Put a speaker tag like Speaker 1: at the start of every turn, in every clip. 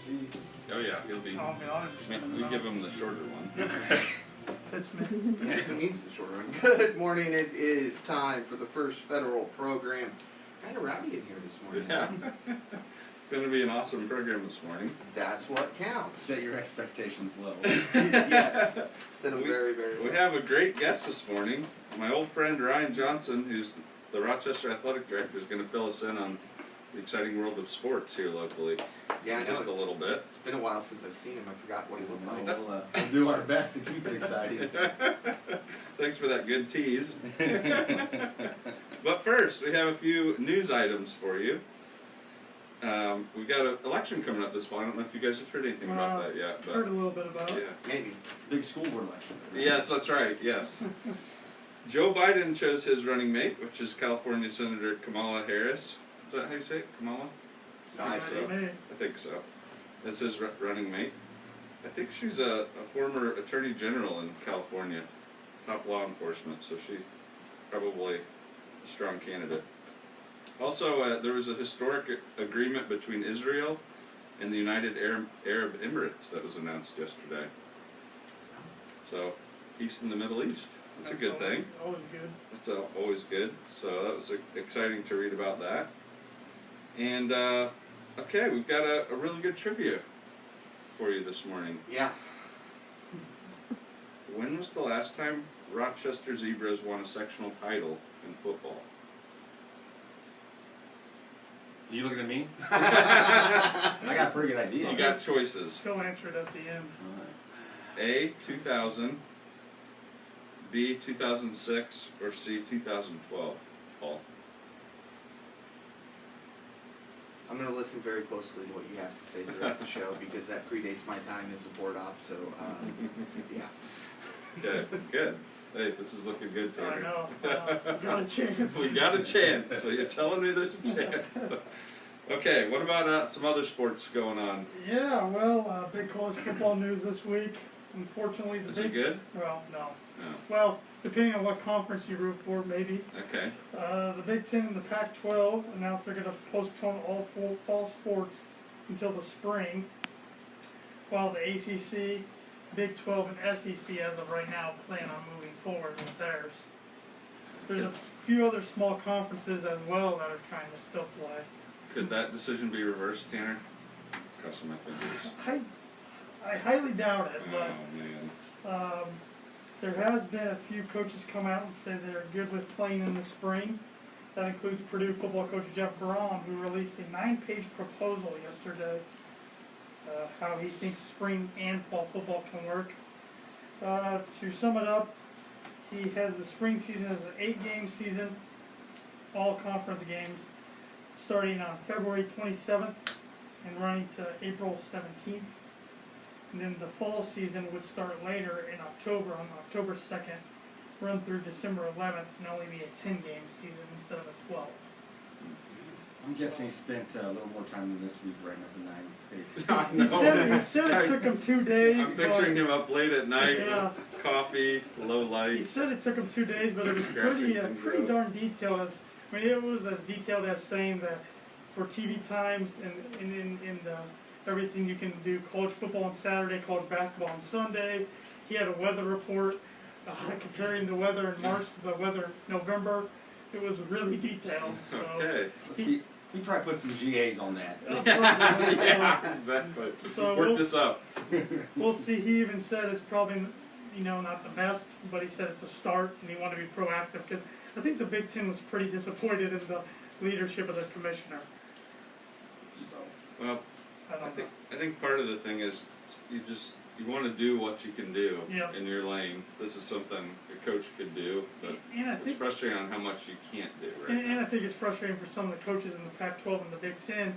Speaker 1: see.
Speaker 2: Oh yeah, he'll be.
Speaker 3: I'll be honest.
Speaker 2: We give him the shorter one.
Speaker 3: Fits me.
Speaker 4: Yeah, who needs the short run? Good morning. It is time for the first federal program. Kind of rowdy in here this morning.
Speaker 2: Yeah. It's going to be an awesome program this morning.
Speaker 4: That's what counts.
Speaker 1: Set your expectations low.
Speaker 4: Yes. Set them very, very
Speaker 2: We
Speaker 4: low.
Speaker 2: have a great guest this morning. My old friend Ryan Johnson, who's the Rochester Athletic Director, is going to fill us in on the exciting world of sports here locally.
Speaker 4: Yeah, I know.
Speaker 2: Just a little bit.
Speaker 4: It's been a while since I've seen him. I forgot what he looked like.
Speaker 1: We'll do our best to keep it exciting.
Speaker 2: Thanks for that good tease. But first, we have a few news items for you. We've got an election coming up this fall. I don't know if you guys have heard anything about that yet. But
Speaker 3: Heard a little bit about it.
Speaker 2: yeah.
Speaker 4: Maybe.
Speaker 1: Big school board election.
Speaker 2: Yes, that's right. Yes. Joe Biden chose his running mate, which is California Senator Kamala Harris. Is that how you say it? Kamala?
Speaker 4: I
Speaker 2: think
Speaker 4: see.
Speaker 2: so. I think so. That's his running mate. I think she's a former attorney general in California, top law enforcement, so she's probably a strong candidate. Also, there was a historic agreement between Israel and the United Arab Emirates that was announced yesterday. So, peace in the Middle East. That's a good thing.
Speaker 3: Always good.
Speaker 2: It's always good. So that was exciting to read about that. And, okay, we've got a really good trivia for you this morning.
Speaker 4: Yeah.
Speaker 2: When was the last time Rochester Zebras won a sectional title in football?
Speaker 1: Do you looking at me? I got a pretty good idea.
Speaker 2: You got choices.
Speaker 3: Go answer it at the end.
Speaker 2: A, 2000, B, 2006, or C, 2012. Paul.
Speaker 4: I'm going to listen very closely to what you have to say throughout the show because that predates my time as a board op. So, yeah.
Speaker 2: Okay, good. Hey, this is looking good, Tanner.
Speaker 3: I know. Got a chance.
Speaker 2: We got a chance. So you're telling me there's a chance. Okay, what about some other sports going on?
Speaker 3: Yeah, well, big college football news this week. Unfortunately,
Speaker 2: Is it good?
Speaker 3: Well, no.
Speaker 2: No.
Speaker 3: Well, depending on what conference you root for, maybe.
Speaker 2: Okay.
Speaker 3: The Big Ten and the Pac-12 announced they're going to postpone all fall sports until the spring, while the ACC, Big 12, and SEC, as of right now, plan on moving forward with theirs. There's a few other small conferences as well that are trying to still play.
Speaker 2: Could that decision be reversed, Tanner? Crossing my fingers.
Speaker 3: I highly doubt it, but
Speaker 2: Oh, man.
Speaker 3: there has been a few coaches come out and say they're good with playing in the spring. That includes Purdue football coach Jeff Braun, who released a 9-page proposal yesterday, how he thinks spring and fall football can work. To sum it up, he has the spring season as an 8-game season, all conference games, starting on February 27th and running to April 17th. And then the fall season would start later in October, on October 2nd, run through December 11th, and only be a 10-game season instead of a 12.
Speaker 1: I'm guessing he spent a little more time than this week writing up the 9 pages.
Speaker 3: He said it took him 2 days.
Speaker 2: I'm picturing him up late at night
Speaker 3: Yeah.
Speaker 2: with coffee, low light.
Speaker 3: He said it took him 2 days, but it was pretty darn detailed. I mean, it was as detailed as saying that for TV times and everything you can do, college football on Saturday, college basketball on Sunday. He had a weather report comparing the weather in March to the weather in November. It was really detailed. So
Speaker 2: Okay.
Speaker 1: He probably put some GAs on that.
Speaker 2: Yeah, exactly.
Speaker 3: So
Speaker 2: Work this up.
Speaker 3: We'll see. He even said it's probably, not the best, but he said it's a start, and he wanted to be proactive because I think the Big Ten was pretty disappointed in the leadership of the commissioner. So
Speaker 2: Well, I think part of the thing is you want to do what you can do in your lane. This is something a coach could do, but it's frustrating on how much you can't do. Right
Speaker 3: and I think it's frustrating for some of the coaches in the Pac-12 and the Big Ten.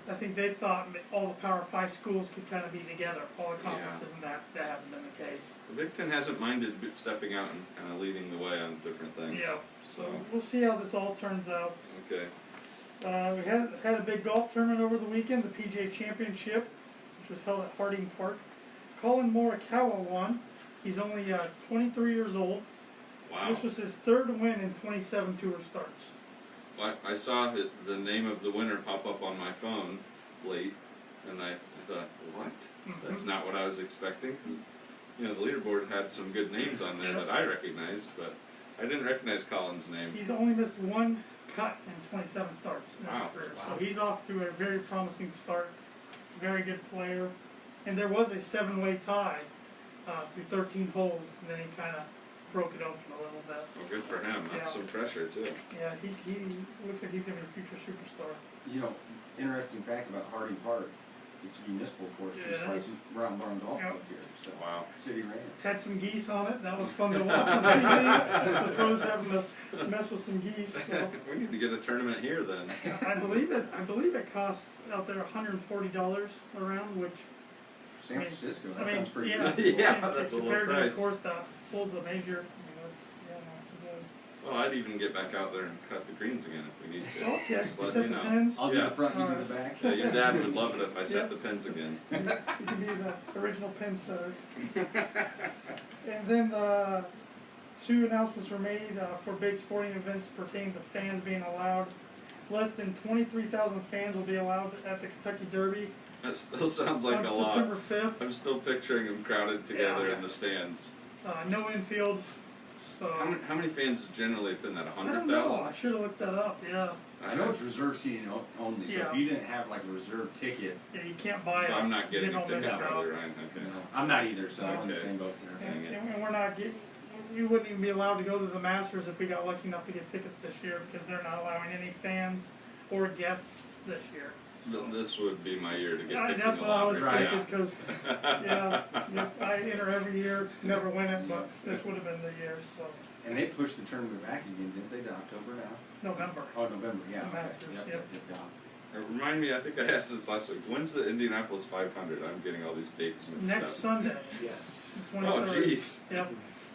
Speaker 3: I think they thought all the Power 5 schools could kind of be together, all the conferences, and that hasn't been the case.
Speaker 2: The Big Ten hasn't minded stepping out and kind of leading the way on different things.
Speaker 3: Yeah. So we'll see how this all turns out.
Speaker 2: Okay.
Speaker 3: We had a big golf tournament over the weekend, the PGA Championship, which was held at Harding Park. Colin Morikawa won. He's only 23 years old.
Speaker 2: Wow.
Speaker 3: This was his third win in 27 tour starts.
Speaker 2: Well, I saw the name of the winner pop up on my phone late, and I thought, what? That's not what I was expecting. 'Cause, you know, the leaderboard had some good names on there that I recognized, but I didn't recognize Colin's name.
Speaker 3: He's only missed one cut in 27 starts in his
Speaker 2: Wow.
Speaker 3: career,
Speaker 4: Wow.
Speaker 3: so he's off to a very promising start. Very good player, and there was a 7-way tie through 13 holes, and then he kind of broke it open a little bit.
Speaker 2: Well, good for him. That's
Speaker 3: Yeah.
Speaker 2: some pressure too.
Speaker 3: Yeah, he looks like he's gonna be a future superstar.
Speaker 1: You know, interesting fact about Harding Park, it's a municipal course, just
Speaker 3: Yeah,
Speaker 1: like
Speaker 3: it is.
Speaker 1: Round Barn Golf
Speaker 3: Yep.
Speaker 1: Club here, so.
Speaker 2: Wow.
Speaker 1: City ran it.
Speaker 3: Had some geese on it. That was fun to watch on TV. The pros having to mess with some geese. So.
Speaker 2: We need to get a tournament here then.
Speaker 3: I believe it costs out there $140 a round, which
Speaker 1: San Francisco,
Speaker 3: I
Speaker 1: that
Speaker 3: mean,
Speaker 1: sounds pretty
Speaker 3: yeah,
Speaker 1: good.
Speaker 2: Yeah,
Speaker 3: and
Speaker 2: that's a low
Speaker 3: compared to
Speaker 2: price.
Speaker 3: a course that holds a major. It's good.
Speaker 2: Well, I'd even get back out there and cut the greens again if we need to.
Speaker 3: Well, yeah,
Speaker 2: Just let
Speaker 3: set
Speaker 2: me
Speaker 3: the
Speaker 2: know.
Speaker 3: pins.
Speaker 1: I'll do
Speaker 2: Yeah.
Speaker 1: the front, you do
Speaker 3: Alright.
Speaker 1: the back.
Speaker 2: Yeah, your dad would love it if I set
Speaker 3: Yep.
Speaker 2: the pins again.
Speaker 3: You can be the original pin setter. And then 2 announcements were made for big sporting events pertaining to fans being allowed. Less than 23,000 fans will be allowed at the Kentucky Derby
Speaker 2: That still sounds like
Speaker 3: on
Speaker 2: a lot.
Speaker 3: September 5th.
Speaker 2: I'm still picturing them crowded together
Speaker 3: Yeah.
Speaker 2: in the stands.
Speaker 3: No infield. So
Speaker 2: How many fans generally attend that?
Speaker 3: I don't know.
Speaker 2: 100,000?
Speaker 3: I should have looked that up. Yeah.
Speaker 1: I know it's reserved seating only, so
Speaker 3: Yeah.
Speaker 1: if you didn't have like a reserved ticket,
Speaker 3: Yeah, you can't buy
Speaker 2: So
Speaker 3: a
Speaker 2: I'm not getting a
Speaker 3: general
Speaker 2: ticket
Speaker 3: admission
Speaker 2: probably,
Speaker 3: crowd.
Speaker 2: Ryan. Okay.
Speaker 1: you know, I'm not either, so I'm in the
Speaker 2: Okay.
Speaker 1: same boat there.
Speaker 3: And,
Speaker 2: Dang it.
Speaker 3: and we're not we wouldn't even be allowed to go to the Masters if we got lucky enough to get tickets this year because they're not allowing any fans or guests this year. So.
Speaker 2: This would be my year to get picked
Speaker 3: That's
Speaker 2: in the
Speaker 3: what I was
Speaker 2: lottery.
Speaker 3: thinking because I enter every year, never win it, but this would have been the year. So
Speaker 1: And they pushed the tournament back again, didn't they, to October now?
Speaker 3: November.
Speaker 1: Oh, November, yeah.
Speaker 3: The
Speaker 1: okay.
Speaker 3: Masters,
Speaker 1: Yep.
Speaker 2: Remind me, I think I asked this last week. When's the Indianapolis 500? I'm getting all these dates mixed
Speaker 3: Next
Speaker 2: up.
Speaker 3: Sunday,
Speaker 4: Yes.
Speaker 3: the
Speaker 2: Oh,
Speaker 3: 23rd.
Speaker 2: jeez.
Speaker 3: Yep.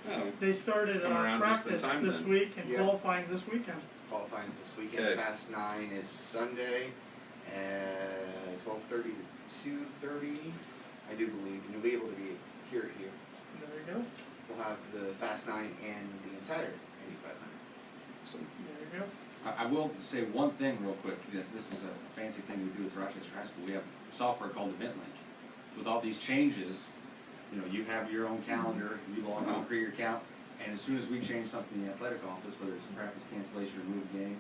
Speaker 2: Oh,
Speaker 3: They started
Speaker 2: Come around just in
Speaker 3: practice
Speaker 2: time
Speaker 3: this
Speaker 2: then.
Speaker 3: week and
Speaker 4: Yeah.
Speaker 3: qualifying this weekend.
Speaker 4: Qualifying this weekend.
Speaker 2: Okay.
Speaker 4: Fast 9 is Sunday at 12:30 to 2:30, I do believe, and you'll be able to be here.
Speaker 3: There you go.
Speaker 4: We'll have the Fast 9 and the entire Indy 500.
Speaker 2: awesome.
Speaker 3: There you go.
Speaker 1: I will say one thing real quick, that this is a fancy thing we do with Rochester High School. We have software called EventLink. So with all these changes, you know, you have your own calendar, you log on, create your account, and as soon as we change something in the athletic office, whether it's a practice cancellation or move game,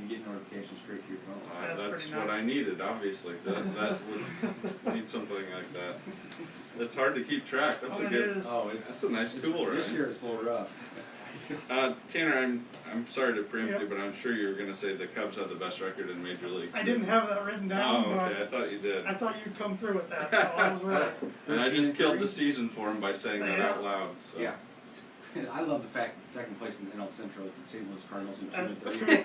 Speaker 1: you get notifications straight to your phone.
Speaker 3: That's
Speaker 2: That's
Speaker 3: pretty
Speaker 2: what
Speaker 3: nice.
Speaker 2: I needed, obviously. That would need something like that. It's hard to keep track. That's
Speaker 3: Oh,
Speaker 2: a
Speaker 3: it
Speaker 2: good.
Speaker 3: is.
Speaker 2: That's a nice tool, right?
Speaker 1: This year it's a little rough.
Speaker 2: Tanner, I'm sorry to preempt
Speaker 3: Yep.
Speaker 2: you, but I'm sure you were going to say the Cubs have the best record in Major League.
Speaker 3: I didn't have that written down,
Speaker 2: Oh, okay. I
Speaker 3: but
Speaker 2: thought you did.
Speaker 3: I thought you'd come through with that, so I was right.
Speaker 2: And I just killed
Speaker 1: 13-3.
Speaker 2: the season for him by saying that
Speaker 3: Yeah.
Speaker 2: out loud. So.
Speaker 4: Yeah.
Speaker 1: I love the fact that second place in the NL Central is the St. Louis Cardinals in 2-3.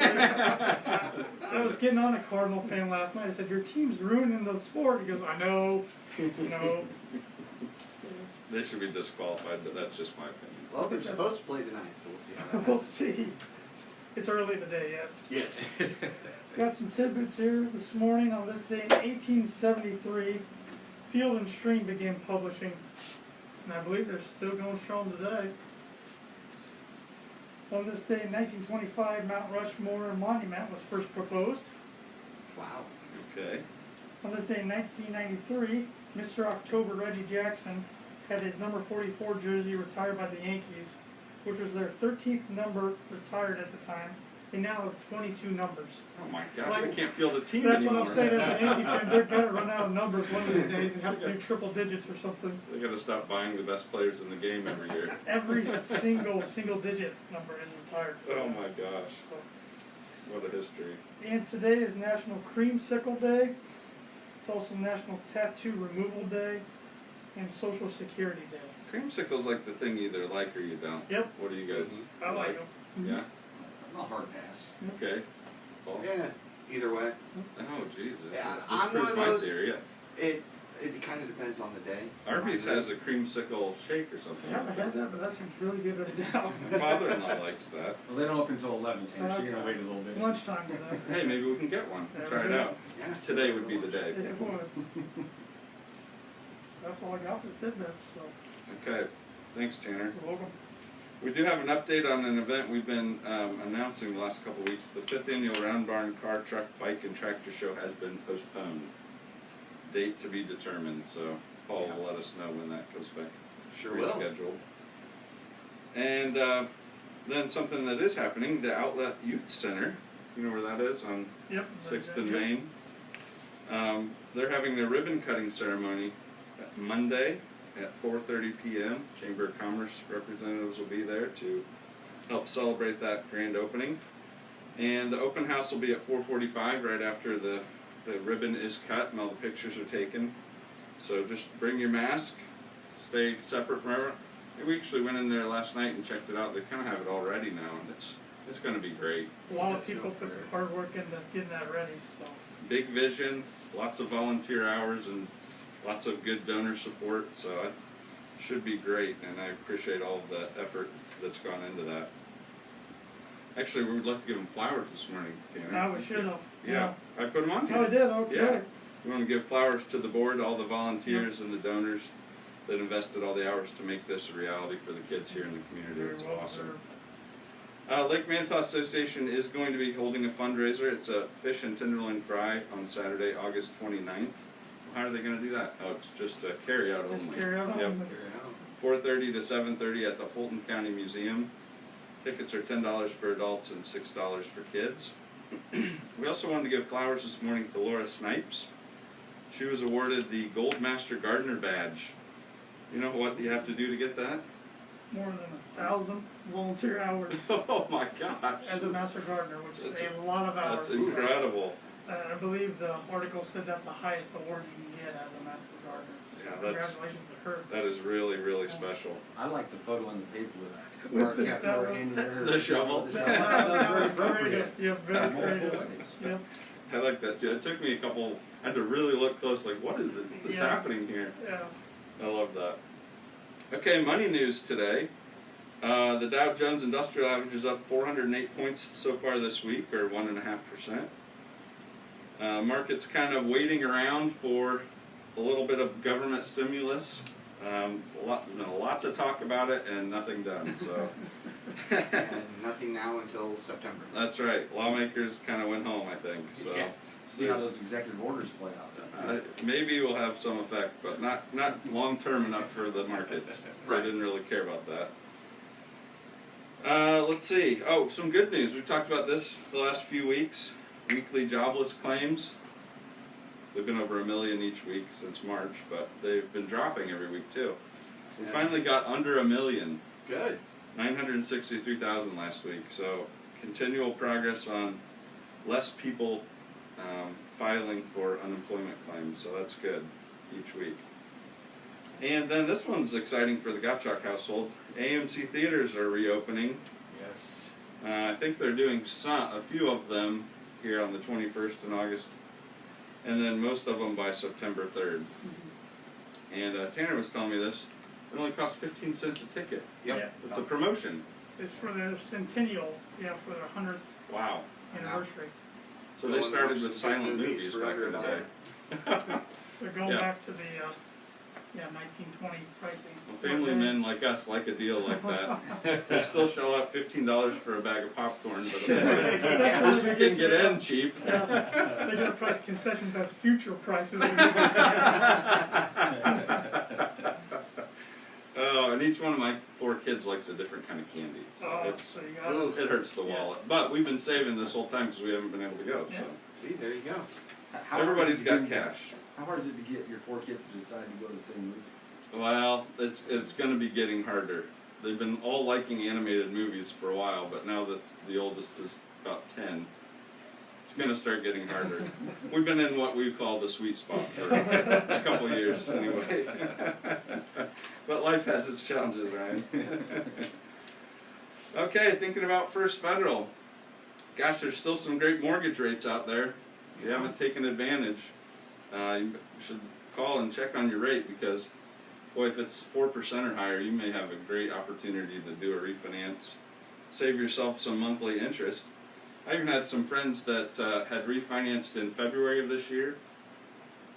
Speaker 3: I was getting on a Cardinal fan last night. I said, "Your team's ruining the sport." He goes, "I know, So,
Speaker 2: They should be disqualified, but that's just my opinion.
Speaker 4: Well, they're supposed to play tonight, so we'll see how that
Speaker 3: we'll
Speaker 4: goes.
Speaker 3: see. It's early in the day yet.
Speaker 4: Yes.
Speaker 3: Got some tidbits here this morning. On this day in 1873, Field and Stream began publishing, and I believe they're still going strong today. On this day in 1925, Mount Rushmore Monument was first proposed.
Speaker 4: Wow.
Speaker 2: Okay.
Speaker 3: On this day in 1993, Mr. October Reggie Jackson had his number 44 jersey retired by the Yankees, which was their 13th number retired at the time. They now have 22 numbers.
Speaker 2: Oh my gosh, I
Speaker 3: Like-
Speaker 2: can't field a team
Speaker 3: That's
Speaker 2: anymore.
Speaker 3: what I'm saying as an Yankee fan. They're going to run out of numbers one of these days and have to do triple digits or something.
Speaker 2: They got to stop buying the best players in the game every year.
Speaker 3: Every single digit number is retired. for
Speaker 2: Oh
Speaker 3: them.
Speaker 2: my gosh,
Speaker 3: So,
Speaker 2: what a history.
Speaker 3: and today is National Creamsicle Day. It's also National Tattoo Removal Day and Social Security Day.
Speaker 2: Creamsicle's like the thing you either like or you don't.
Speaker 3: Yep.
Speaker 2: What do you guys
Speaker 3: I like them.
Speaker 2: Yeah?
Speaker 1: I'm a hard pass.
Speaker 2: Okay. Paul?
Speaker 4: Yeah. Either way,
Speaker 2: Oh, Jesus.
Speaker 4: Yeah,
Speaker 2: This
Speaker 4: I'm
Speaker 2: proves
Speaker 4: one of
Speaker 2: my
Speaker 4: those-
Speaker 2: theory, yeah.
Speaker 4: it kind of depends on the day.
Speaker 2: Arby's has a creamsicle shake or something.
Speaker 3: I haven't had that, but that seems really good right now.
Speaker 2: My father-in-law likes that.
Speaker 1: Well, they don't open until 11, Tanner, so you're going to wait a little bit.
Speaker 3: Lunchtime today.
Speaker 2: Hey, maybe we can get one.
Speaker 3: There
Speaker 2: Try
Speaker 3: we
Speaker 2: it
Speaker 3: go.
Speaker 2: out.
Speaker 4: Yeah.
Speaker 2: Today would be the day.
Speaker 3: Yeah, it would. That's all I got for the tidbits, so
Speaker 2: Okay. Thanks, Tanner.
Speaker 3: you're welcome.
Speaker 2: We do have an update on an event we've been announcing the last couple of weeks. The 5th annual Round Barn Car, Truck, Bike, and Tractor Show has been postponed date to be determined, so Paul will let us know when that comes back
Speaker 4: Sure will.
Speaker 2: rescheduled. And then something that is happening, the Outlet Youth Center, you know where that is, on
Speaker 3: Yep.
Speaker 2: 6th and Main. They're having their ribbon cutting ceremony Monday at 4:30 p.m. Chamber of Commerce representatives will be there to help celebrate that grand opening. And the open house will be at 4:45 right after the ribbon is cut and all the pictures are taken. So just bring your mask, stay separate from everyone. We actually went in there last night and checked it out. They kind of have it all ready now, and it's going to be great.
Speaker 3: A lot of people put some hard work into getting that ready, so.
Speaker 2: Big vision, lots of volunteer hours, and lots of good donor support. So it should be great, and I appreciate all of the effort that's gone into that. Actually, we would like to give them flowers this morning, Tanner.
Speaker 3: Now we should have.
Speaker 2: Yeah, I put them on here.
Speaker 3: Oh, I did, okay.
Speaker 2: Yeah. We want to give flowers to the board, all the volunteers and the donors that invested all the hours to make this a reality for the kids here in the community.
Speaker 3: Very
Speaker 2: It's
Speaker 3: well
Speaker 2: awesome.
Speaker 3: deserved.
Speaker 2: Lake Manitou Association is going to be holding a fundraiser. It's a fish and tenderloin fry on Saturday, August 29th. How are they going to do that? Oh, it's just a carry-out
Speaker 3: Just
Speaker 2: only.
Speaker 3: carry on.
Speaker 2: Yep. 4:30 to 7:30 at the Fulton County Museum. Tickets are $10 for adults and $6 for kids. We also wanted to give flowers this morning to Laura Snipes. She was awarded the Gold Master Gardener Badge. You know what you have to do to get that?
Speaker 3: More than 1,000 volunteer hours
Speaker 2: Oh my gosh!
Speaker 3: as a master gardener, which is
Speaker 2: That's-
Speaker 3: a lot of hours.
Speaker 2: That's incredible.
Speaker 3: I believe the article said that's the highest award you can get as a master gardener. So
Speaker 2: Yeah, that's-
Speaker 3: congratulations to her.
Speaker 2: That is really, really special.
Speaker 1: I like the photo in the paper with Mark Kepler handing her
Speaker 2: The shovel.
Speaker 1: The
Speaker 3: That,
Speaker 1: shovel.
Speaker 3: that
Speaker 1: That's
Speaker 3: was
Speaker 1: very appropriate.
Speaker 3: creative. Yep, very
Speaker 1: Multiple
Speaker 3: creative.
Speaker 1: ways.
Speaker 3: Yep.
Speaker 2: I like that too. It took me a couple. I had to really look close. Like, what is this
Speaker 3: Yeah.
Speaker 2: happening here?
Speaker 3: Yeah.
Speaker 2: I love that. Okay, money news today. The Dow Jones Industrial Average is up 408 points so far this week, or 1.5%. Market's kind of waiting around for a little bit of government stimulus. Lots of talk about it and nothing done. So
Speaker 4: And nothing now until September.
Speaker 2: that's right. Lawmakers kind of went home, I think. So
Speaker 4: Yeah.
Speaker 1: See how those executive orders play out.
Speaker 2: maybe it will have some effect, but not long term enough for the markets.
Speaker 4: Right.
Speaker 2: They didn't really care about that. Let's see. Oh, some good news. We've talked about this the last few weeks. Weekly jobless claims. They've been over 1 million each week since March, but they've been dropping every week too. So we
Speaker 4: Yeah.
Speaker 2: finally got under 1 million.
Speaker 4: Good.
Speaker 2: 963,000 last week. So continual progress on less people filing for unemployment claims. So that's good each week. And then this one's exciting for the Gottschalk household. AMC Theaters are reopening.
Speaker 4: Yes.
Speaker 2: I think they're doing a few of them here on the 21st in August, and then most of them by September 3rd. And Tanner was telling me this. It only costs 15 cents a ticket.
Speaker 4: Yep.
Speaker 3: Yeah.
Speaker 2: It's a promotion.
Speaker 3: It's for their centennial, for their 100th
Speaker 2: Wow.
Speaker 3: anniversary.
Speaker 2: So
Speaker 4: Go
Speaker 2: they
Speaker 4: and
Speaker 2: started
Speaker 4: watch
Speaker 2: with
Speaker 4: some good
Speaker 2: silent
Speaker 4: movies
Speaker 2: movies
Speaker 4: for
Speaker 2: back
Speaker 4: under
Speaker 2: in the
Speaker 4: a
Speaker 2: day.
Speaker 3: They're going
Speaker 2: Yeah.
Speaker 3: back to the 1920 pricing.
Speaker 2: Well, family men like us like a deal like that. They still shell out $15 for a bag of popcorn, but at least we can get in cheap.
Speaker 3: Yeah, they're gonna price concessions as future prices.
Speaker 2: Oh, and each one of my 4 kids likes a different kind of candy. So
Speaker 3: Oh, so you got it.
Speaker 4: Oof.
Speaker 2: it hurts the
Speaker 3: Yeah.
Speaker 2: wallet. But we've been saving this whole time because we haven't been able to go. So
Speaker 4: See, there you go.
Speaker 1: How hard
Speaker 2: everybody's
Speaker 1: is it
Speaker 2: got
Speaker 1: to get-
Speaker 2: cash.
Speaker 1: How hard is it to get your 4 kids to decide to go to the same movie?
Speaker 2: Well, it's going to be getting harder. They've been all liking animated movies for a while, but now that the oldest is about 10, it's going to start getting harder. We've been in what we call the sweet spot for a couple years anyway. But life has its challenges, right? Okay, thinking about First Federal. Gosh, there's still some great mortgage rates out there. If you haven't taken advantage, you should call and check on your rate because, boy, if it's 4% or higher, you may have a great opportunity to do a refinance, save yourself some monthly interest. I even had some friends that had refinanced in February of this year,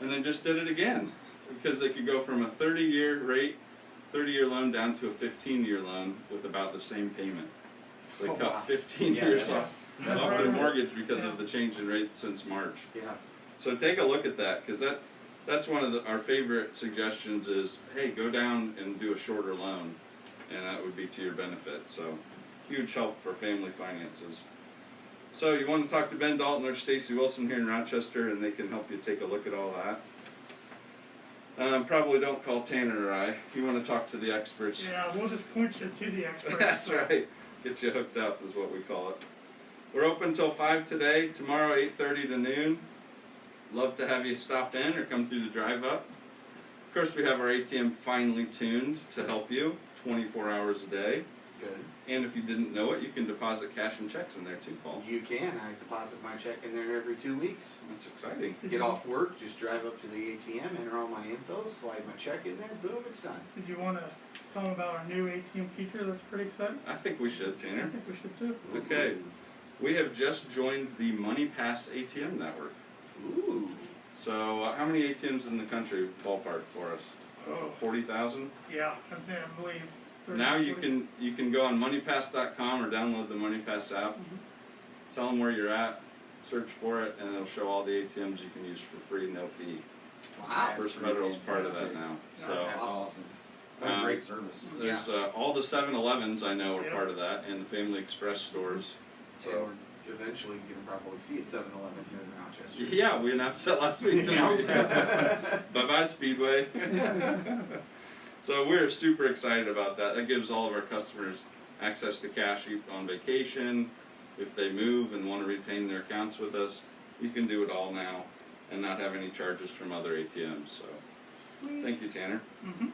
Speaker 2: and then just did it again because they could go from a 30-year rate, 30-year loan down to a 15-year loan with about the same payment. So they
Speaker 4: Oh,
Speaker 2: cut
Speaker 4: wow.
Speaker 2: 15
Speaker 4: Yeah,
Speaker 2: years
Speaker 4: that's-
Speaker 2: off
Speaker 3: that's
Speaker 2: their
Speaker 3: right.
Speaker 2: mortgage because
Speaker 3: Yeah.
Speaker 2: of the change in rate since March.
Speaker 4: Yeah.
Speaker 2: So take a look at that because that's one of our favorite suggestions is, hey, go down and do a shorter loan, and that would be to your benefit. So, huge help for family finances. So you want to talk to Ben Dalton or Stacy Wilson here in Rochester, and they can help you take a look at all that. Probably don't call Tanner or I. You want to talk to the experts.
Speaker 3: Yeah, we'll just point you to the experts.
Speaker 2: That's right. Get you hooked up is what we call it. We're open till 5 today. Tomorrow 8:30 to noon. Love to have you stop in or come through the drive up. Of course, we have our ATM finely tuned to help you 24 hours a day.
Speaker 4: Good.
Speaker 2: And if you didn't know it, you can deposit cash and checks in there too, Paul.
Speaker 4: You can. I deposit my check in there every 2 weeks.
Speaker 2: That's exciting.
Speaker 4: Get off work, just drive up to the ATM, enter all my info, slide my check in there, boom, it's done.
Speaker 3: Did you want to tell them about our new ATM feature that's pretty exciting?
Speaker 2: I think we should,
Speaker 3: I
Speaker 2: Tanner.
Speaker 3: think we should too.
Speaker 2: Okay. We have just joined the MoneyPass ATM network.
Speaker 4: Ooh.
Speaker 2: So, how many ATMs in the country ballpark for us?
Speaker 3: Oh.
Speaker 2: 40,000?
Speaker 3: Yeah, I believe. 30,
Speaker 2: Now you
Speaker 3: 40.
Speaker 2: can go on moneypass.com or download the MoneyPass app. Tell them where you're at, search for it, and it'll show all the ATMs you can use for free, no fee.
Speaker 4: Wow.
Speaker 2: First Federal's part of that now. So
Speaker 1: That's awesome. What a great service.
Speaker 2: there's all the 7-Elevens I know are
Speaker 3: Yep.
Speaker 2: part of that, and the Family Express stores.
Speaker 4: And
Speaker 2: So
Speaker 4: we're eventually you can probably see a 7-Eleven here in Rochester.
Speaker 2: yeah, we announced that last week. Didn't we? Bye bye Speedway. So we're super excited about that. That gives all of our customers access to cash on vacation. If they move and want to retain their accounts with us, you can do it all now and not have any charges from other ATMs. So thank you, Tanner.
Speaker 3: Mhm.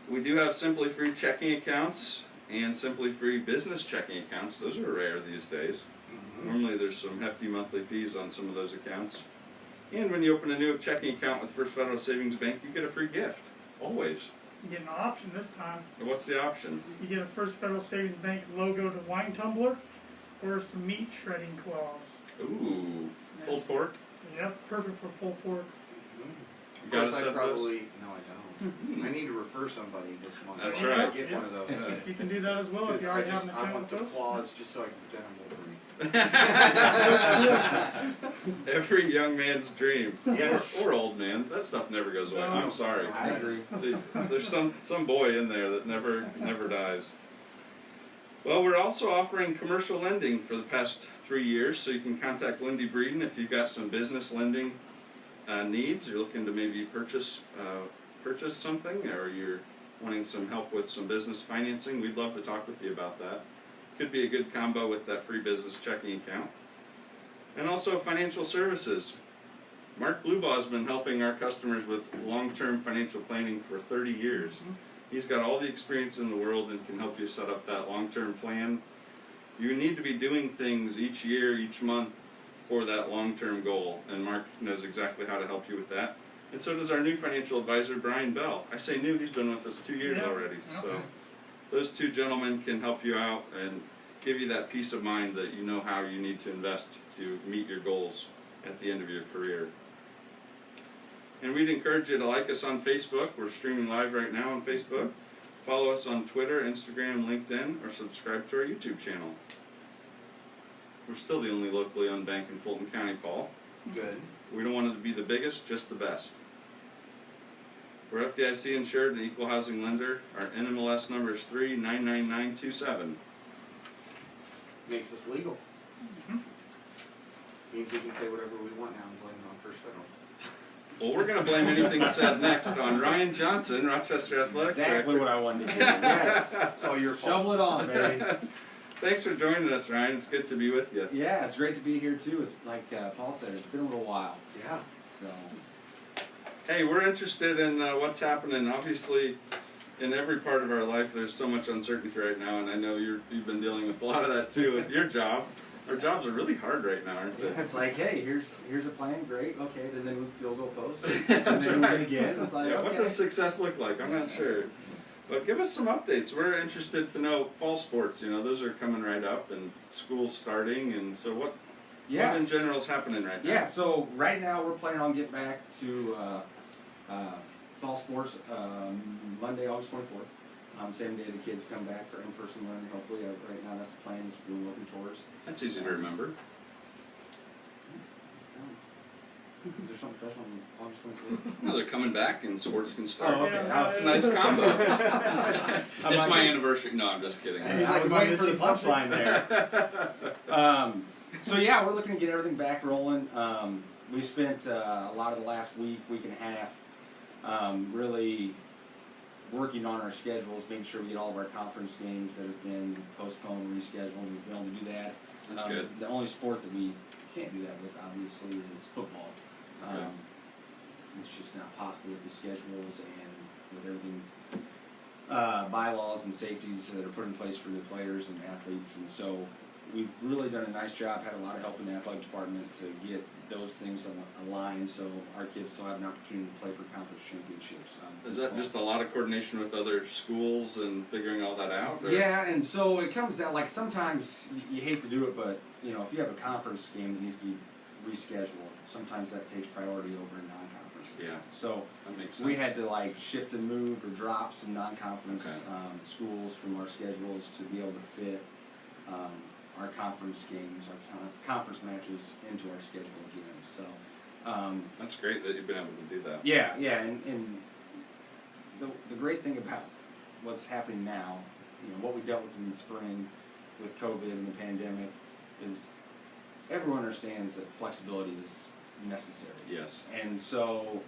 Speaker 2: We do have Simply Free checking accounts and Simply Free business checking accounts. Those are rare these days. Normally there's some hefty monthly fees on some of those accounts. And when you open a new checking account with First Federal Savings Bank, you get a free gift. Always.
Speaker 3: You get an option this time.
Speaker 2: And what's the option?
Speaker 3: You get a First Federal Savings Bank logo to wine tumbler or some meat shredding claws.
Speaker 2: Ooh, pulled pork.
Speaker 3: Yep, perfect for pulled pork.
Speaker 2: You
Speaker 4: Of
Speaker 2: gotta
Speaker 4: course, I
Speaker 2: set
Speaker 4: probably no, I don't. I need to refer somebody this month.
Speaker 2: That's
Speaker 4: I
Speaker 2: right.
Speaker 4: Get one of those.
Speaker 3: You can do that as well if you already have an
Speaker 4: I
Speaker 3: account
Speaker 4: want
Speaker 3: with
Speaker 4: the
Speaker 3: us.
Speaker 4: claws just so I can pretend I'm Wolverine.
Speaker 2: Every young man's dream.
Speaker 4: Yes.
Speaker 2: Or old man. That stuff never goes away.
Speaker 3: No.
Speaker 2: I'm sorry.
Speaker 1: I agree.
Speaker 2: There's some boy in there that never dies. Well, we're also offering commercial lending for the past 3 years, so you can contact Lindy Breeden if you've got some business lending needs. You're looking to maybe purchase something, or you're wanting some help with some business financing. We'd love to talk with you about that. Could be a good combo with that free business checking account. And also financial services. Mark Bluebaugh's been helping our customers with long-term financial planning for 30 years. He's got all the experience in the world and can help you set up that long-term plan. You need to be doing things each year, each month for that long-term goal, and Mark knows exactly how to help you with that. And so does our new financial advisor, Brian Bell. I say new, he's been with us 2 years
Speaker 3: Yeah.
Speaker 2: already.
Speaker 3: Okay.
Speaker 2: So those two gentlemen can help you out and give you that peace of mind that you know how you need to invest to meet your goals at the end of your career. And we'd encourage you to like us on Facebook. We're streaming live right now on Facebook. Follow us on Twitter, Instagram, LinkedIn, or subscribe to our YouTube channel. We're still the only locally owned bank in Fulton County, Paul.
Speaker 4: Good.
Speaker 2: We don't want it to be the biggest, just the best. We're FDIC insured and equal housing lender. Our NMLS number is 399927.
Speaker 4: Makes us legal. Means we can say whatever we want now and blame it on First Federal.
Speaker 2: Well, we're going to blame anything said next on Ryan Johnson, Rochester Athletic
Speaker 1: Exactly
Speaker 2: Director.
Speaker 1: what I wanted to hear. Yes.
Speaker 4: It's all your fault.
Speaker 1: Shovel it on, baby.
Speaker 2: Thanks for joining us, Ryan. It's good to be with you.
Speaker 1: Yeah, it's great to be here too. It's like Paul said, it's been a little while.
Speaker 4: Yeah.
Speaker 1: So
Speaker 2: Hey, we're interested in what's happening. Obviously, in every part of our life, there's so much uncertainty right now, and I know you've been dealing with a lot of that too with your job. Our jobs are really hard right now, aren't they?
Speaker 1: it's like, hey, here's a plan, great, okay, then they move field goal post, and
Speaker 2: That's
Speaker 1: then
Speaker 2: right.
Speaker 1: move it again. It's like,
Speaker 2: Yeah,
Speaker 1: okay.
Speaker 2: what does success look like? I'm not sure. But give us some updates. We're interested to know fall sports. You know, those are coming right up, and school's starting, and so what in general is happening right now?
Speaker 1: Yeah, so right now we're planning on getting back to fall sports Monday, August 24th. Same day the kids come back for in-person learning, hopefully. Right now that's the plan, is we're working towards.
Speaker 2: That's easy to remember.
Speaker 1: Is there something special on August 23rd?
Speaker 2: No, they're coming back and sports can start.
Speaker 1: Oh, okay.
Speaker 3: Yeah,
Speaker 2: It's a nice combo.
Speaker 1: I'm
Speaker 2: It's
Speaker 1: like-
Speaker 2: my anniversary. No, I'm just kidding.
Speaker 1: I was waiting for the punchline there. So yeah, we're looking to get everything back rolling. We spent a lot of the last week and a half, really working on our schedules, making sure we get all of our conference games that have been postponed, rescheduled. We've been able to do that.
Speaker 2: That's good.
Speaker 1: The only sport that we can't do that with, obviously, is football.
Speaker 2: Okay.
Speaker 1: It's just not possible with the schedules and with everything, bylaws and safeties that are put in place for the players and athletes. And so we've really done a nice job, had a lot of help in the athletic department to get those things aligned so our kids still have an opportunity to play for conference championships.
Speaker 2: Is that just a lot of coordination with other schools and figuring all that out? Or?
Speaker 1: Yeah, and so it comes down, like sometimes you hate to do it, but you know, if you have a conference game that needs to be rescheduled, sometimes that takes priority over a non-conference.
Speaker 2: Yeah.
Speaker 1: So
Speaker 2: That makes sense.
Speaker 1: we had to like shift and move or drop some non-conference
Speaker 2: Okay.
Speaker 1: schools from our schedules to be able to fit our conference games, our conference matches into our schedule again. So
Speaker 2: That's great that you've been able to do that.
Speaker 1: yeah, and the great thing about what's happening now, you know, what we dealt with in the spring with COVID and the pandemic, is everyone understands that flexibility is necessary.
Speaker 2: Yes.
Speaker 1: And so,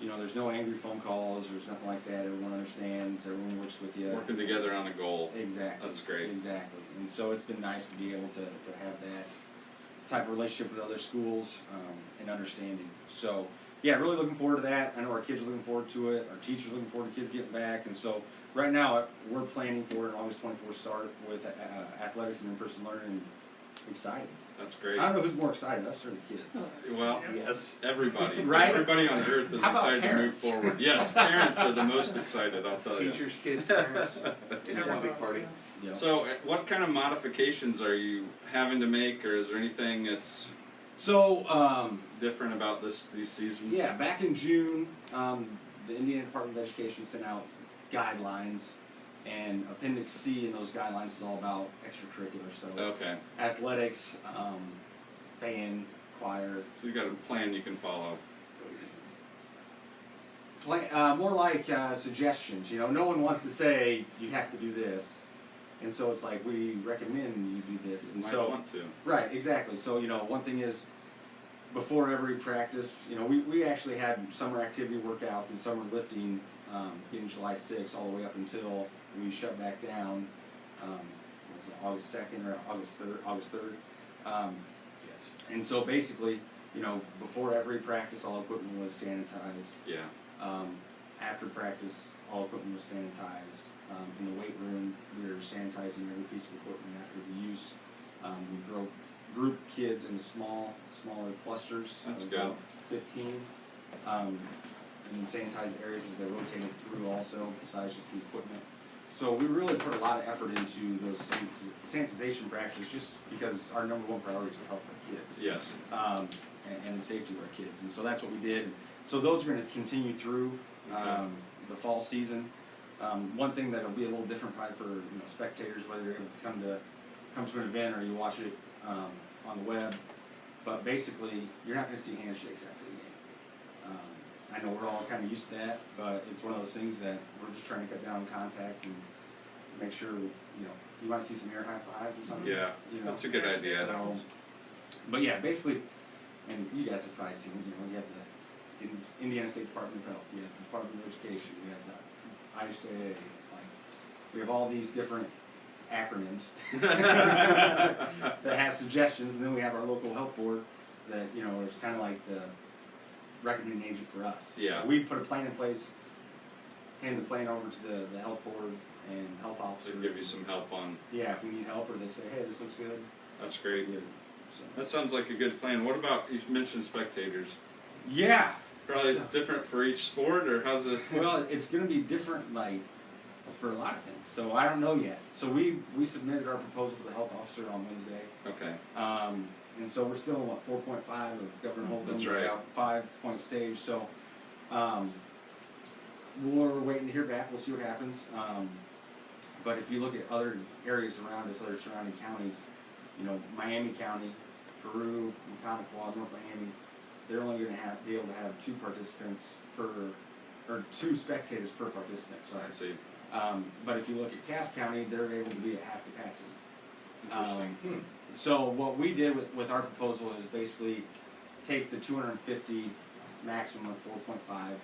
Speaker 1: you know, there's no angry phone calls, there's nothing like that. Everyone understands, everyone works with you.
Speaker 2: Working together on a goal.
Speaker 1: Exactly.
Speaker 2: That's great.
Speaker 1: Exactly. And so it's been nice to be able to have that type of relationship with other schools and understanding. So, yeah, really looking forward to that. I know our kids are looking forward to it. Our teachers are looking forward to kids getting back. And so right now we're planning for an August 24th start with athletics and in-person learning. Excited.
Speaker 2: That's great.
Speaker 1: I don't know who's more excited, us or the kids.
Speaker 2: Well,
Speaker 4: Yes.
Speaker 2: everybody.
Speaker 1: Right?
Speaker 2: Everybody on earth is
Speaker 1: How about
Speaker 2: excited to move
Speaker 1: parents?
Speaker 2: forward. Yes, parents are the most excited, I'll tell you.
Speaker 4: Teachers, kids, parents, it's one big party.
Speaker 1: Yeah.
Speaker 2: So, what kind of modifications are you having to make, or is there anything that's
Speaker 1: So,
Speaker 2: different about these seasons?
Speaker 1: yeah, back in June, the Indiana Department of Education sent out guidelines, and Appendix C in those guidelines is all about extracurricular. So,
Speaker 2: Okay.
Speaker 1: athletics, band, choir,
Speaker 2: So you got a plan you can follow.
Speaker 1: more like suggestions. You know, no one wants to say you have to do this, and so it's like we recommend you do this.
Speaker 2: You
Speaker 1: And
Speaker 2: might
Speaker 1: so,
Speaker 2: want to.
Speaker 1: right, exactly. So, you know, one thing is, before every practice, you know, we actually had summer activity workouts and summer lifting beginning July 6th all the way up until we shut back down, what was it, August 2nd or August 3rd.
Speaker 4: Yes.
Speaker 1: And so basically, you know, before every practice, all equipment was sanitized.
Speaker 2: Yeah.
Speaker 1: After practice, all equipment was sanitized. In the weight room, we were sanitizing every piece of equipment after the use. We group kids into smaller clusters.
Speaker 2: That's
Speaker 1: of
Speaker 2: good.
Speaker 1: about 15. And sanitize the areas as they rotated through also, besides just the equipment. So we really put a lot of effort into those sanitization practices just because our number one priority is the health of our kids.
Speaker 2: Yes.
Speaker 1: And the safety of our kids. And so that's what we did. So those are going to continue through the fall season. One thing that'll be a little different probably for spectators, whether you're able to come to an event or you watch it on the web, but basically you're not going to see handshakes after the game. I know we're all kind of used to that, but it's one of those things that we're just trying to cut down on contact and make sure you might see some air high fives or something.
Speaker 2: Yeah, that's a good idea.
Speaker 1: So, but yeah, basically, and you guys have probably seen, you have the Indiana State Department of Health, you have the Department of Education, you have the ISAA, we have all these different acronyms that have suggestions, and then we have our local health board that, is kind of like the recommending agent for us.
Speaker 2: Yeah.
Speaker 1: So we put a plan in place, hand the plan over to the health board and health officer.
Speaker 2: They give you some help on.
Speaker 1: Yeah, if we need help, or they say, hey, this looks good.
Speaker 2: That's great.
Speaker 1: Good. So.
Speaker 2: That sounds like a good plan. What about, you mentioned spectators?
Speaker 1: Yeah.
Speaker 2: Probably
Speaker 1: So-
Speaker 2: different for each sport, or how's it?
Speaker 1: Well, it's going to be different, for a lot of things. So I don't know yet. So we submitted our proposal to the health officer on Wednesday.
Speaker 2: Okay.
Speaker 1: And so we're still at 4.5 of Governor Holcomb's
Speaker 2: That's right.
Speaker 1: 5-point stage. So we're waiting to hear back. We'll see what happens. But if you look at other areas around us, other surrounding counties, Miami County, Peru, Connequa, North Miami, they're only gonna be able to have 2 participants or 2 spectators per participant, sorry.
Speaker 2: I see.
Speaker 1: But if you look at Cass County, they're able to be at half capacity.
Speaker 2: Interesting.
Speaker 1: So what we did with our proposal is basically take the 250 maximum of 4.5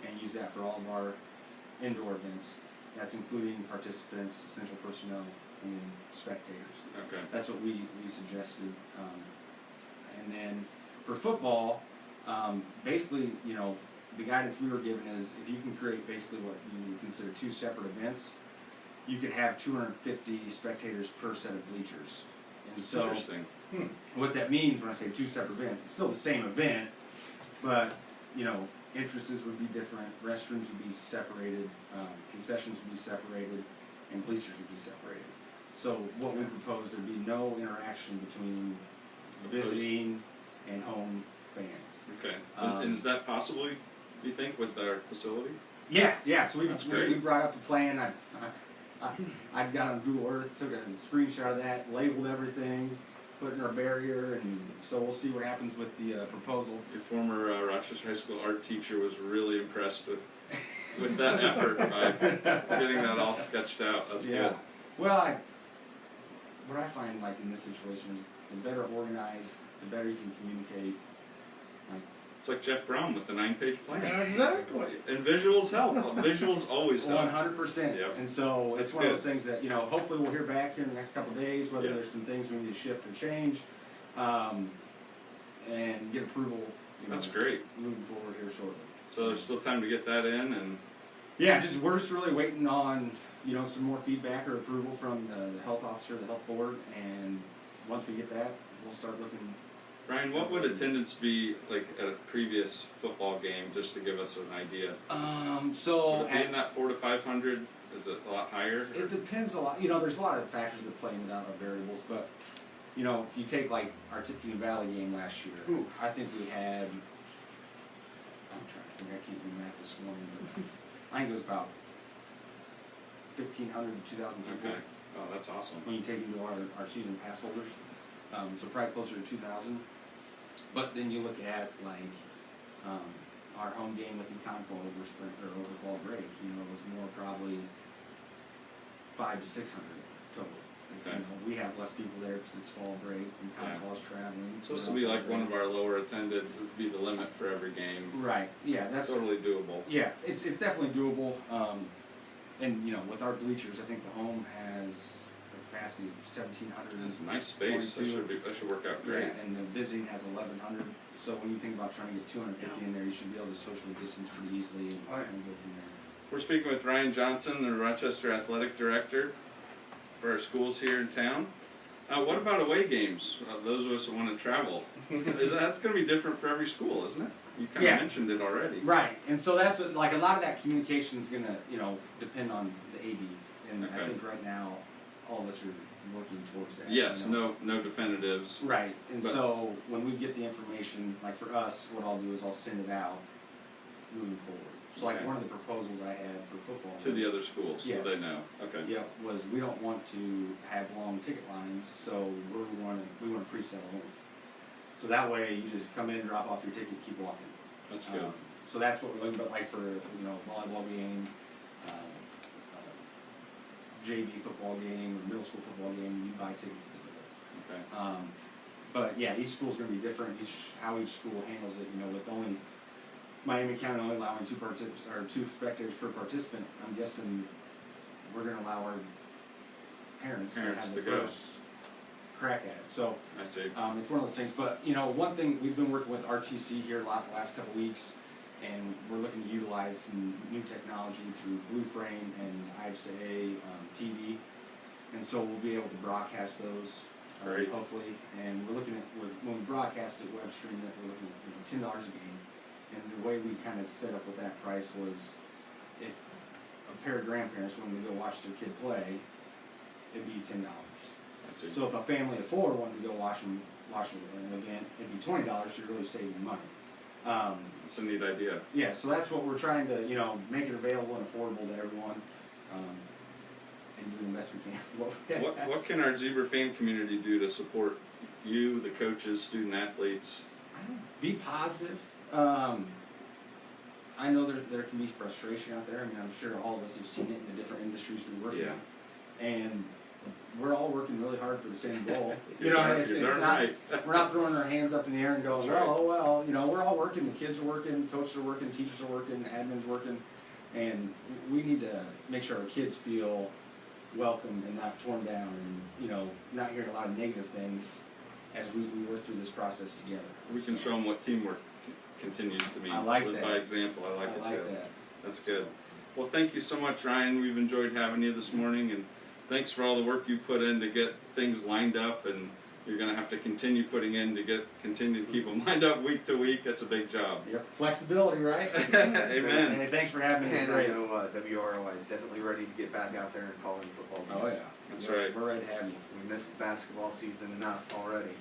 Speaker 1: and use that for all of our indoor events. That's including participants, essential personnel, and spectators.
Speaker 2: Okay.
Speaker 1: That's what we suggested. And then for football, basically, you know, the guidance we were given is if you can create basically what you would consider 2 separate events, you could have 250 spectators per set of bleachers. And so
Speaker 2: Interesting.
Speaker 1: what that means when I say 2 separate events, it's still the same event, but, you know, entrances would be different, restrooms would be separated, concessions would be separated, and bleachers would be separated. So what we propose, there'd be no interaction between visiting and home fans.
Speaker 2: Okay. And is that possible, you think, with our facility?
Speaker 1: Yeah. So
Speaker 2: That's
Speaker 1: we
Speaker 2: great.
Speaker 1: brought up the plan. I got on Google Earth, took a screenshot of that, labeled everything, put in our barrier, and so we'll see what happens with the proposal.
Speaker 2: Your former Rochester High School art teacher was really impressed with that effort by getting that all sketched out. That's good.
Speaker 1: Well, what I find like in this situation is the better organized, the better you can communicate.
Speaker 2: It's like Jeff Brown with the 9-page plan.
Speaker 3: Exactly.
Speaker 2: And visuals help. Visuals always help.
Speaker 1: 100%.
Speaker 2: Yep.
Speaker 1: And so
Speaker 2: That's
Speaker 1: it's one of
Speaker 2: good.
Speaker 1: those things that, you know, hopefully we'll hear back here in the next couple of days, whether
Speaker 2: Yeah.
Speaker 1: there's some things we need to shift or change, and get approval, you know,
Speaker 2: That's great.
Speaker 1: moving forward here shortly.
Speaker 2: So there's still time to get that in, and
Speaker 1: Yeah, we're just really waiting on, you know, some more feedback or approval from the health officer, the health board, and once we get that, we'll start looking.
Speaker 2: Brian, what would attendance be like at a previous football game, just to give us an idea?
Speaker 1: So
Speaker 2: Would it be in that 400 to 500? Is it a lot higher?
Speaker 1: it depends a lot. You know, there's a lot of factors that play into that, of variables. But you know, if you take like our Tippecanoe Valley game last year,
Speaker 4: Ooh.
Speaker 1: I think we had. I'm trying to think. I can't do math this morning, but I think it was about 1,500 to 2,000 people.
Speaker 2: Okay. Oh, that's awesome.
Speaker 1: When you take into our season pass holders, so probably closer to 2,000. But then you look at like our home game with Econco over spring or over fall break. You know, it was more probably 500 to 600 total.
Speaker 2: Okay.
Speaker 1: You know, we have less people there because it's fall break and Econco is traveling.
Speaker 2: So this will be like one of our lower attended, would be the limit for every game.
Speaker 1: Right. Yeah. That's
Speaker 2: Totally doable.
Speaker 1: Yeah. It's definitely doable. And you know, with our bleachers, I think the home has a capacity of 1,700.
Speaker 2: It's a nice space. That should work out great.
Speaker 1: Yeah, and the visiting has 1,100. So when you think about trying to get 250 in there, you should be able to socially distance pretty easily and go from there.
Speaker 2: We're speaking with Ryan Johnson, the Rochester Athletic Director for our schools here in town. What about away games? Those of us who want to travel, that's going to be different for every school, isn't it? You kind of mentioned it already.
Speaker 1: Right, and so that's like a lot of that communication is going to, you know, depend on the ADs, and I think right now all of us are working towards that.
Speaker 2: Yes,
Speaker 1: you know?
Speaker 2: no definitives.
Speaker 1: Right, and
Speaker 2: But-
Speaker 1: so when we get the information, like for us, what I'll do is I'll send it out moving forward. So like
Speaker 2: Okay.
Speaker 1: one of the proposals I had for football
Speaker 2: To the
Speaker 1: was-
Speaker 2: other schools,
Speaker 1: Yes.
Speaker 2: so they know. Okay.
Speaker 1: Yeah, was we don't want to have long ticket lines, so we want to pre-sell them. So that way you just come in, drop off your ticket, keep walking.
Speaker 2: That's good.
Speaker 1: So that's what we're looking at, like for, you know, volleyball game, JV football game, or middle school football game, you buy tickets to get it.
Speaker 2: Okay.
Speaker 1: But yeah, each school's gonna be different, how each school handles it, you know, with only Miami County only allowing 2 spectators per participant, I'm guessing we're gonna allow our parents to have the
Speaker 2: to go.
Speaker 1: first crack at it. So
Speaker 2: I see.
Speaker 1: it's one of those things. But you know, one thing we've been working with RTC here a lot the last couple weeks, and we're looking to utilize some new technology through Blue Frame and IFCA TV, and so we'll be able to broadcast those.
Speaker 2: Great.
Speaker 1: Hopefully, and we're looking at when we broadcast it, web stream it, we're looking at $10 a game. And the way we kind of set up with that price was, if a pair of grandparents wanted to go watch their kid play, it'd be $10.
Speaker 2: I see.
Speaker 1: So if a family of 4 wanted to go watch an event, it'd be $20. You're really saving money.
Speaker 2: It's a neat idea.
Speaker 1: Yeah, so that's what we're trying to, you know, make it available and affordable to everyone, and do the best we can.
Speaker 2: What can our Zebra fan community do to support you, the coaches, student athletes,
Speaker 1: Be positive. I know there can be frustration out there. I mean, I'm sure all of us have seen it in the different industries we work
Speaker 2: Yeah.
Speaker 1: in, and we're all working really hard for the same goal. You
Speaker 2: You're
Speaker 1: know,
Speaker 2: darn-
Speaker 1: it's
Speaker 2: you're
Speaker 1: not
Speaker 2: darn right.
Speaker 1: we're not throwing our hands up in the air and going,
Speaker 2: That's right.
Speaker 1: well, oh well, you know, we're all working. The kids are working, coaches are working, teachers are working, admin's working, and we need to make sure our kids feel welcome and not torn down, and you know, not hearing a lot of negative things as we work through this process together.
Speaker 2: We can
Speaker 1: So,
Speaker 2: show them what teamwork continues to mean.
Speaker 1: I like
Speaker 2: Live
Speaker 1: that.
Speaker 2: by example. I like it too.
Speaker 1: that.
Speaker 2: That's good. Well, thank you so much, Ryan. We've enjoyed having you this morning, and thanks for all the work you put in to get things lined up, and you're going to have to continue putting in to continue to keep them lined up week to week. That's a big job.
Speaker 1: Yep. Flexibility, right?
Speaker 2: Amen.
Speaker 1: Hey, thanks for having me. It's
Speaker 4: And I
Speaker 1: great.
Speaker 4: know WROI is definitely ready to get back out there and calling football
Speaker 1: Oh
Speaker 4: games.
Speaker 1: yeah.
Speaker 2: That's
Speaker 1: We're-
Speaker 2: right.
Speaker 1: We're ready to have you.
Speaker 4: We missed the basketball season enough already.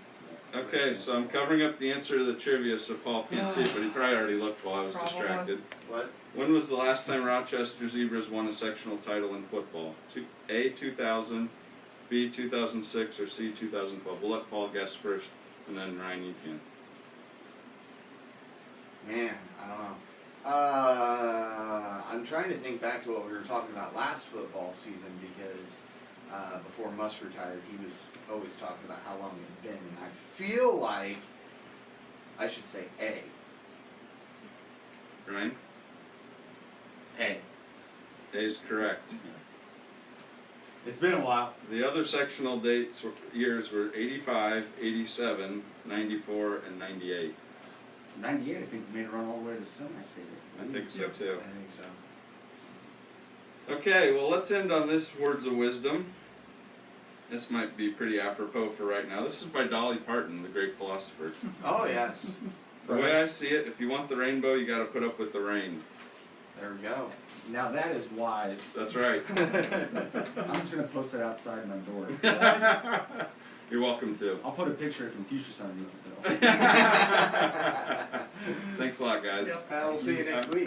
Speaker 2: Okay, so I'm covering up the answer to the trivia so Paul can't see it, but he probably already looked while I was
Speaker 3: Probably.
Speaker 2: distracted.
Speaker 4: What?
Speaker 2: When was the last time Rochester Zebras won a sectional title in football? A, 2000, B, 2006, or C, 2012? We'll let Paul guess first, and then Ryan, you can.
Speaker 4: Man, I don't know. I'm trying to think back to what we were talking about last football season because before Muss retired, he was always talking about how long it had been, and I feel like I should say A.
Speaker 2: Ryan?
Speaker 1: Hey,
Speaker 2: A is correct.
Speaker 1: it's been a while.
Speaker 2: The other sectional years were 85, 87, 94, and 98.
Speaker 1: 98, I think, made a run all the way to the semi-state.
Speaker 2: I think so too.
Speaker 4: I think so.
Speaker 2: Okay, well, let's end on this words of wisdom. This might be pretty apropos for right now. This is by Dolly Parton, the great philosopher.
Speaker 4: Oh, yes.
Speaker 2: The way I see it, if you want the rainbow, you got to put up with the rain.
Speaker 4: There we go.
Speaker 1: Now that is wise.
Speaker 2: That's right.
Speaker 1: I'm just gonna post it outside my door.
Speaker 2: You're welcome to.
Speaker 1: I'll put a picture of Confucius underneath it though.
Speaker 2: Thanks a lot, guys.
Speaker 3: Yep.
Speaker 4: We'll see you next week.